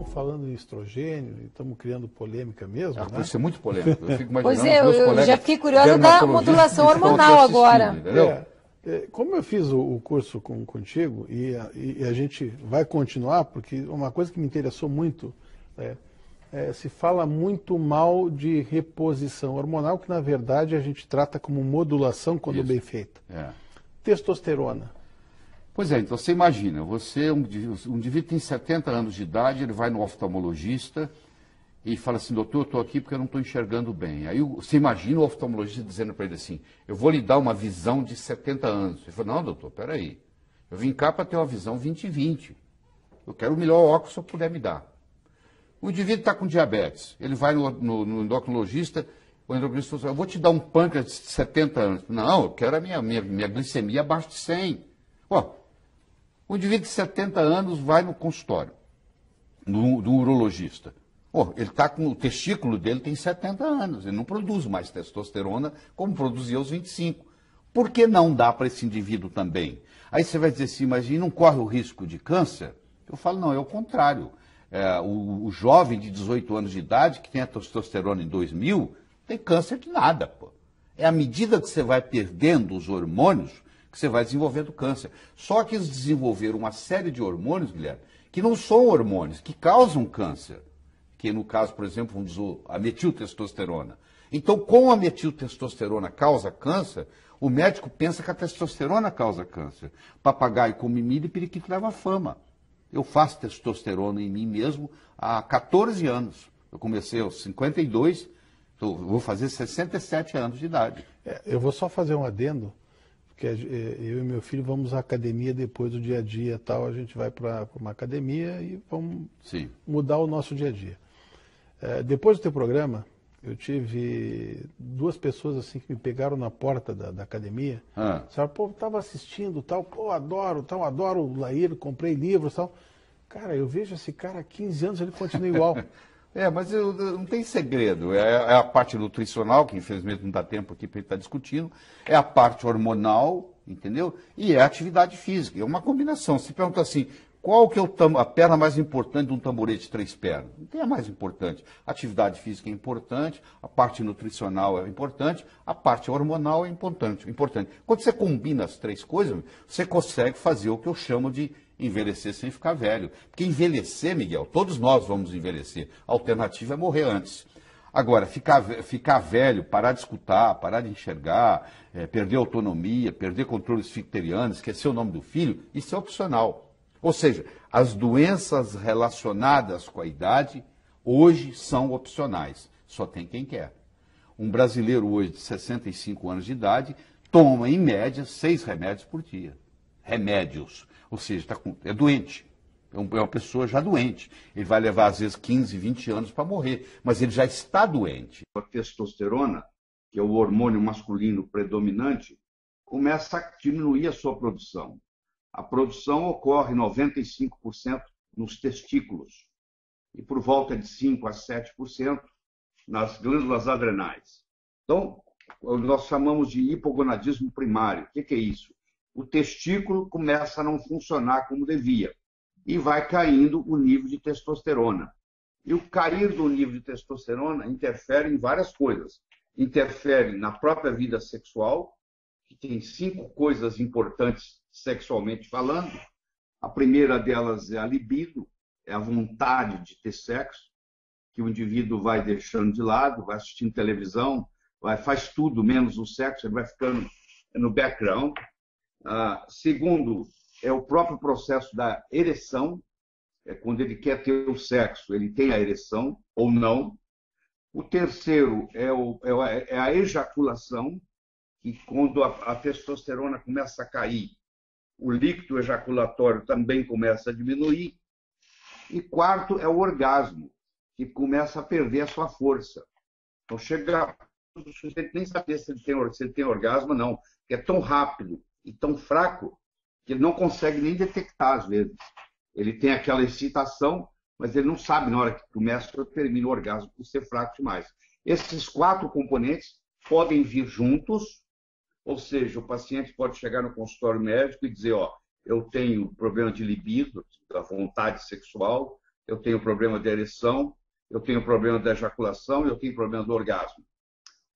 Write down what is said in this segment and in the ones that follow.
Falando em estrogênio, e estamos criando polêmica mesmo, né? Vai ser muito polêmico. Eu fico imaginando Pois é, meus eu colegas já fiquei curiosa da dermatologistas modulação que estão hormonal assistindo, agora. entendeu? Como eu fiz o curso contigo, e a gente vai continuar, porque uma coisa que me interessou muito, se fala muito mal de reposição hormonal, que na verdade a gente trata como modulação quando bem feita. Testosterona. Pois é, então você imagina, um indivíduo tem 70 anos de idade, ele vai no oftalmologista e fala assim, doutor, eu estou aqui porque eu não estou enxergando bem. Aí você imagina o oftalmologista dizendo para ele assim, eu vou lhe dar uma visão de 70 anos. Ele fala, não, doutor, peraí, eu vim cá para ter uma visão 20/20. Eu quero o melhor óculos que eu puder me dar. O indivíduo está com diabetes, ele vai no endocrinologista, o endocrinologista fala, eu vou te dar um pâncreas de 70 anos. Não, eu quero a minha glicemia abaixo de 100. O indivíduo de 70 anos vai no consultório, do urologista. Ele está com o testículo dele tem 70 anos, ele não produz mais testosterona como produzia aos 25. Por que não dá para esse indivíduo também? Aí você vai dizer assim, mas e não corre o risco de câncer? Eu falo, não, é o contrário. O jovem de 18 anos de idade, que tem a testosterona em 2000, tem câncer de nada, pô. É à medida que você vai perdendo os hormônios, que você vai desenvolvendo câncer. Só que eles desenvolveram uma série de hormônios, Guilherme, que não são hormônios, que causam câncer. Que no caso, por exemplo, vamos dizer, a metiltestosterona. Então, como a metiltestosterona causa câncer, o médico pensa que a testosterona causa câncer. Papagaio come milho e periquito leva fama. Eu faço testosterona em mim mesmo há 14 anos. Eu comecei aos 52, vou fazer 67 anos de idade. Eu vou só fazer um adendo, porque eu e meu filho vamos à academia depois do dia a dia e tal, a gente vai para uma academia e vamos mudar o nosso dia a dia. Depois do teu programa, eu tive duas pessoas assim que me pegaram na porta da academia. Sabe, pô, estava assistindo tal, pô, adoro o Laíro, comprei livros tal. Cara, eu vejo esse cara há 15 anos, ele continua igual. Mas não tem segredo. É a parte nutricional, que infelizmente não dá tempo aqui para ele estar discutindo, é a parte hormonal, entendeu? E é a atividade física. É uma combinação. Se pergunta assim, qual que é a perna mais importante de um tamborete de 3 pernas? Não tem a mais importante. A atividade física é importante, a parte nutricional é importante, a parte hormonal é importante. Quando você combina as 3 coisas, você consegue fazer o que eu chamo de envelhecer sem ficar velho. Porque envelhecer, Miguel, todos nós vamos envelhecer. A alternativa é morrer antes. Agora, ficar velho, parar de escutar, parar de enxergar, perder autonomia, perder controle esficteriano, esquecer o nome do filho, isso é opcional. Ou seja, as doenças relacionadas com a idade hoje são opcionais. Só tem quem quer. Um brasileiro hoje de 65 anos de idade toma, em média, 6 remédios por dia. Remédios. Ou seja, é doente. É uma pessoa já doente. Ele vai levar, às vezes, 15, 20 anos para morrer. Mas ele já está doente. A testosterona, que é o hormônio masculino predominante, começa a diminuir a sua produção. A produção ocorre 95% nos testículos e por volta de 5 a 7% nas glândulas adrenais. Então, nós chamamos de hipogonadismo primário. O que é isso? O testículo começa a não funcionar como devia e vai caindo o nível de testosterona. E o cair do nível de testosterona interfere em várias coisas. Interfere na própria vida sexual, que tem 5 coisas importantes sexualmente falando. A primeira delas é a libido, é a vontade de ter sexo, que o indivíduo vai deixando de lado, vai assistindo televisão, faz tudo menos o sexo, ele vai ficando no background. Segundo, é o próprio processo da ereção, quando ele quer ter o sexo, ele tem a ereção ou não. O terceiro é a ejaculação, que quando a testosterona começa a cair, o líquido ejaculatório também começa a diminuir. E quarto é o orgasmo, que começa a perder a sua força. Então chega o sujeito nem saber se ele tem orgasmo ou não, porque é tão rápido e tão fraco que ele não consegue nem detectar às vezes. Ele tem aquela excitação, mas ele não sabe na hora que começa ou termina o orgasmo por ser fraco demais. Esses 4 componentes podem vir juntos, ou seja, o paciente pode chegar no consultório médico e dizer, eu tenho problema de libido, da vontade sexual, eu tenho problema de ereção, eu tenho problema da ejaculação, eu tenho problema do orgasmo.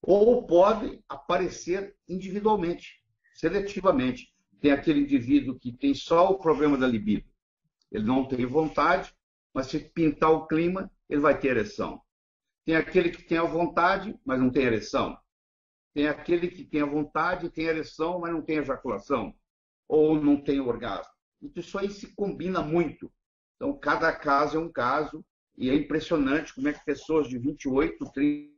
Ou pode aparecer individualmente, seletivamente. Tem aquele indivíduo que tem só o problema da libido. Ele não tem vontade, mas se pintar o clima, ele vai ter ereção. Tem aquele que tem a vontade, mas não tem ereção. Tem aquele que tem a vontade, tem ereção, mas não tem ejaculação. Ou não tem orgasmo. Então, isso aí se combina muito. Então, cada caso é um caso, e é impressionante como é que pessoas de 28, 30,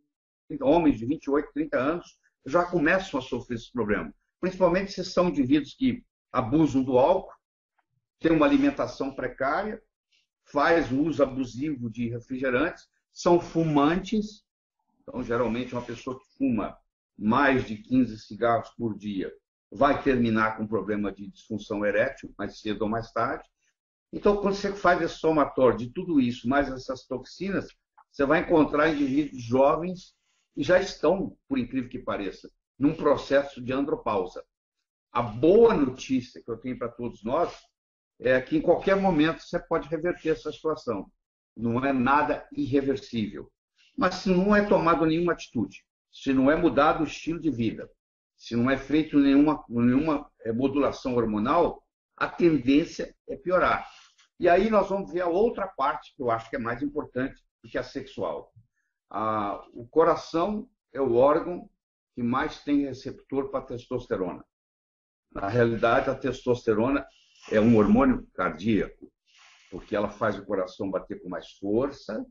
homens de 28, 30 anos, já começam a sofrer esse problema. Principalmente se são indivíduos que abusam do álcool, têm uma alimentação precária, faz o uso abusivo de refrigerantes, são fumantes. Então, geralmente, uma pessoa que fuma mais de 15 cigarros por dia vai terminar com problema de disfunção erétil, mais cedo ou mais tarde. Então, quando você faz esse somatório de tudo isso, mais essas toxinas, você vai encontrar indivíduos jovens que já estão, por incrível que pareça, num processo de andropausa. A boa notícia que eu tenho para todos nós é que em qualquer momento você pode reverter essa situação. Não é nada irreversível. Mas se não é tomado nenhuma atitude, se não é mudado o estilo de vida, se não é feito nenhuma modulação hormonal, a tendência é piorar. E aí nós vamos ver a outra parte, que eu acho que é mais importante do que a sexual. O coração é o órgão que mais tem receptor para testosterona. Na realidade, a testosterona é um hormônio cardíaco, porque ela faz o coração bater com mais força,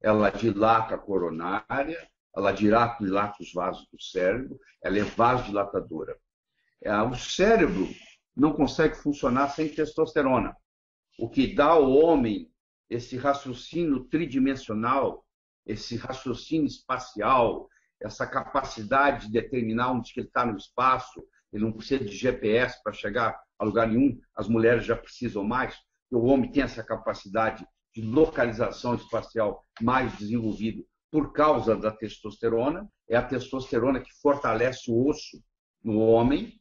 ela dilata a coronária, ela dilata os vasos do cérebro, ela é vasodilatadora. O cérebro não consegue funcionar sem testosterona. O que dá ao homem esse raciocínio tridimensional, esse raciocínio espacial, essa capacidade de determinar onde ele está no espaço, ele não precisa de GPS para chegar a lugar nenhum, as mulheres já precisam mais, o homem tem essa capacidade de localização espacial mais desenvolvida por causa da testosterona. É a testosterona que fortalece o osso no homem.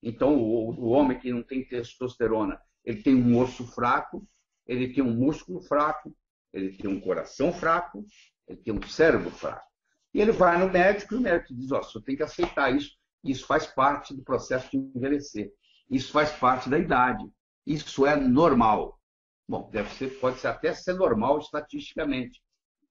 Então, o homem que não tem testosterona, ele tem um osso fraco, ele tem um músculo fraco, ele tem um coração fraco, ele tem um cérebro fraco. E ele vai no médico e o médico diz, você tem que aceitar isso. Isso faz parte do processo de envelhecer. Isso faz parte da idade. Isso é normal. Bom, pode até ser normal estatisticamente,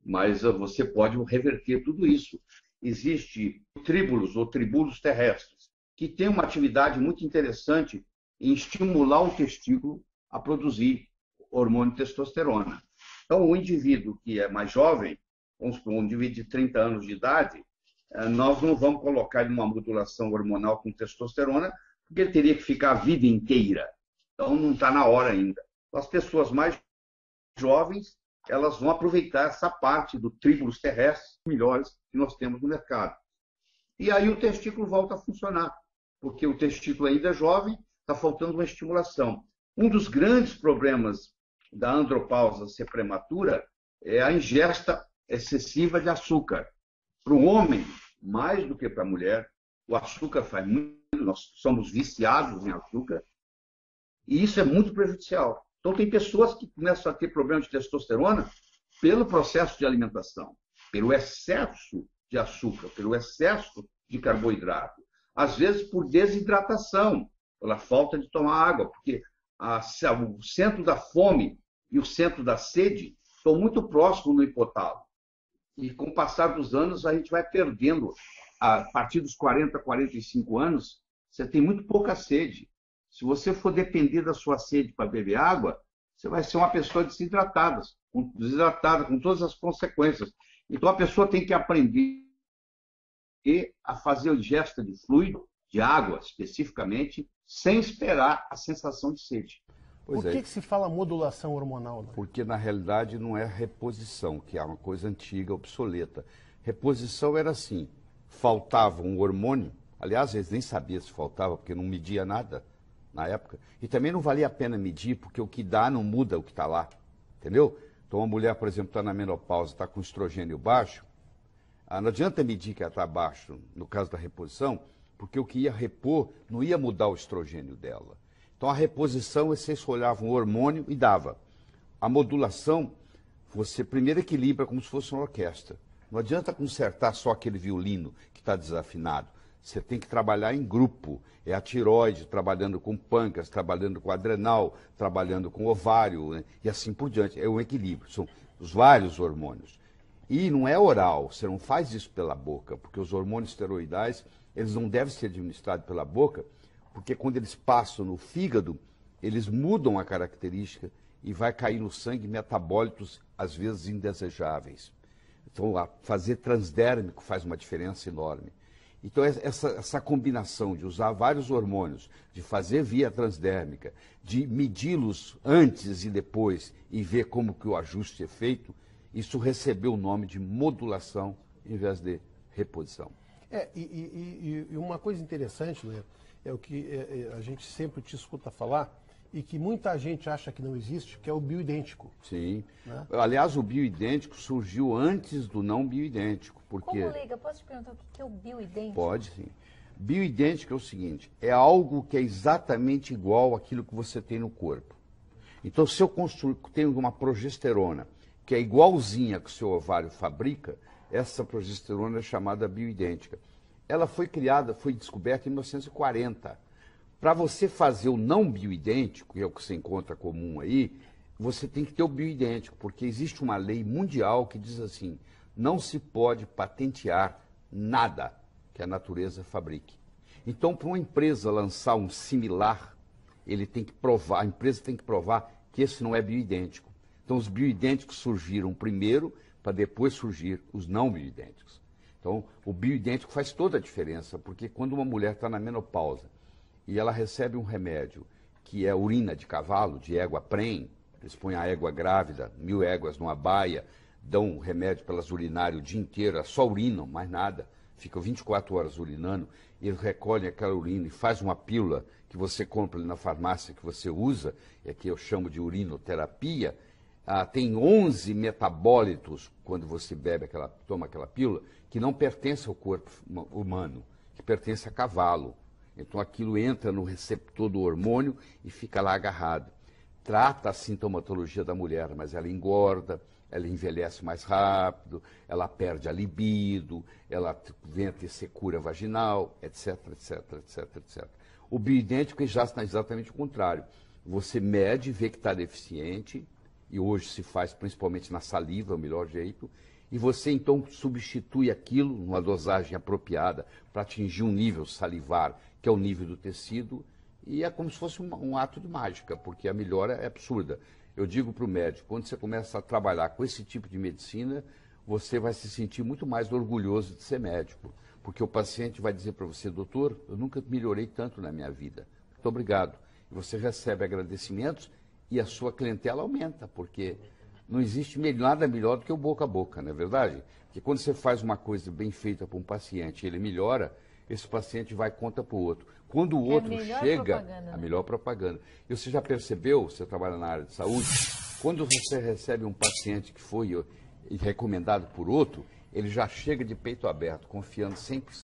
mas você pode reverter tudo isso. Existem tríbulos ou tribulos terrestres, que têm uma atividade muito interessante em estimular o testículo a produzir hormônio testosterona. Então, o indivíduo que é mais jovem, vamos supor, um indivíduo de 30 anos de idade, nós não vamos colocar ele numa modulação hormonal com testosterona, porque ele teria que ficar a vida inteira. Então, não está na hora ainda. As pessoas mais jovens, elas vão aproveitar essa parte do tríbulos terrestres melhores que nós temos no mercado. E aí o testículo volta a funcionar, porque o testículo ainda é jovem, está faltando uma estimulação. Um dos grandes problemas da andropausa ser prematura é a ingesta excessiva de açúcar. Para o homem, mais do que para a mulher, o açúcar faz muito, nós somos viciados em açúcar, e isso é muito prejudicial. Então, tem pessoas que começam a ter problema de testosterona pelo processo de alimentação, pelo excesso de açúcar, pelo excesso de carboidrato. Às vezes, por desidratação, pela falta de tomar água, porque o centro da fome e o centro da sede estão muito próximos no hipotálamo. E com o passar dos anos, a gente vai perdendo. A partir dos 40, 45 anos, você tem muito pouca sede. Se você for depender da sua sede para beber água, você vai ser uma pessoa desidratada com todas as consequências. Então, a pessoa tem que aprender a fazer a ingesta de fluido, de água especificamente, sem esperar a sensação de sede. Por que se fala modulação hormonal? Porque, na realidade, não é reposição, que é uma coisa antiga, obsoleta. Reposição era assim, faltava um hormônio, aliás, eles nem sabiam se faltava, porque não media nada na época, e também não valia a pena medir, porque o que dá não muda o que está lá, entendeu? Então, uma mulher, por exemplo, está na menopausa, está com estrogênio baixo, não adianta medir que ela está baixo, no caso da reposição, porque o que ia repor não ia mudar o estrogênio dela. Então, a reposição, vocês olhavam o hormônio e dava. A modulação, você primeiro equilibra como se fosse uma orquestra. Não adianta consertar só aquele violino que está desafinado. Você tem que trabalhar em grupo. É a tireoide trabalhando com pâncreas, trabalhando com adrenal, trabalhando com ovário, né? E assim por diante. É um equilíbrio. São os vários hormônios. E não é oral, você não faz isso pela boca, porque os hormônios esteroidais, eles não devem ser administrados pela boca, porque quando eles passam no fígado, eles mudam a característica e vai cair no sangue metabólitos, às vezes, indesejáveis. Então, fazer transdérmico faz uma diferença enorme. Então, essa combinação de usar vários hormônios, de fazer via transdérmica, de medi-los antes e depois e ver como que o ajuste é feito, isso recebeu o nome de modulação em vez de reposição. E uma coisa interessante, né, é o que a gente sempre te escuta falar e que muita gente acha que não existe, que é o bioidêntico. Sim. Né? Aliás, o bioidêntico surgiu antes do não bioidêntico. Porque... Como, Liga? Posso te perguntar o que é o bioidêntico? Pode, sim. Bioidêntico é o seguinte, é algo que é exatamente igual àquilo que você tem no corpo. Então, se eu tenho uma progesterona que é igualzinha que o seu ovário fabrica, essa progesterona é chamada bioidêntica. Ela foi criada, foi descoberta em 1940. Para você fazer o não bioidêntico, que é o que você encontra comum aí, você tem que ter o bioidêntico, porque existe uma lei mundial que diz assim, não se pode patentear nada que a natureza fabrique. Então, para uma empresa lançar um similar, ele tem que provar, a empresa tem que provar que esse não é bioidêntico. Então, os bioidênticos surgiram primeiro, para depois surgir os não bioidênticos. Então, o bioidêntico faz toda a diferença, porque quando uma mulher está na menopausa e ela recebe um remédio que é urina de cavalo, de égua prem, eles põem a égua grávida, 1000 éguas numa baia, dão um remédio para elas urinarem o dia inteiro, só urinam, mais nada, ficam 24 horas urinando, e eles recolhem aquela urina e faz uma pílula que você compra ali na farmácia, que você usa, é que eu chamo de urinoterapia. Tem 11 metabólitos, quando você toma aquela pílula, que não pertence ao corpo humano, que pertence a cavalo. Então aquilo entra no receptor do hormônio e fica lá agarrado. Trata a sintomatologia da mulher, mas ela engorda, ela envelhece mais rápido, ela perde a libido, ela vem a ter secura vaginal, etc, etc, etc, etc. O bioidêntico já está exatamente o contrário. Você mede, vê que está deficiente, e hoje se faz principalmente na saliva, é o melhor jeito, e você então substitui aquilo numa dosagem apropriada para atingir um nível salivar, que é o nível do tecido, e é como se fosse um ato de mágica, porque a melhora é absurda. Eu digo para o médico, quando você começa a trabalhar com esse tipo de medicina, você vai se sentir muito mais orgulhoso de ser médico, porque o paciente vai dizer para você, doutor, eu nunca melhorei tanto na minha vida, muito obrigado. E você recebe agradecimentos e a sua clientela aumenta, porque não existe nada melhor do que o boca a boca, não é verdade? Porque quando você faz uma coisa bem feita para um paciente e ele melhora, esse paciente vai conta para o outro. Quando o outro chega, a melhor propaganda. E você já percebeu, você trabalha na área de saúde, quando você recebe um paciente que foi recomendado por outro, ele já chega de peito aberto, confiando 100%